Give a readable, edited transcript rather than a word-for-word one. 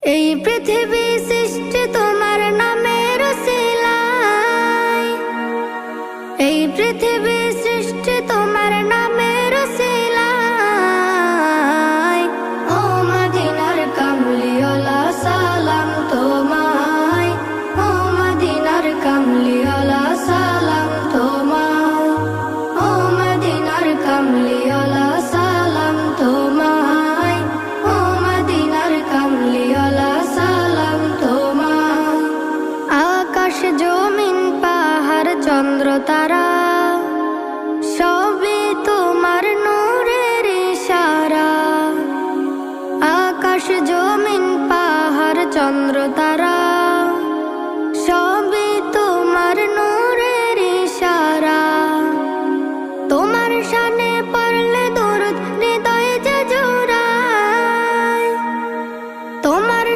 এই পৃথিবী সৃষ্টি তোমার নামের উসিলায়, এই পৃথিবী সৃষ্টি তোমার নামের উসিলায়। ও মদিনার কামলিওয়ালা সালাম তোমায়, ও মদিনার কামলিওয়ালা সালাম তোমায়, ও মদিনার কামলিওয়ালা সালাম তোমায়, ও মদিনার কামলিওয়ালা সালাম তোমায়। আকাশ জমিন পাহাড় চন্দ্র তারা সবই তোমার নূরের ইশারা। আকাশ জমিন পাহাড় চন্দ্র তারা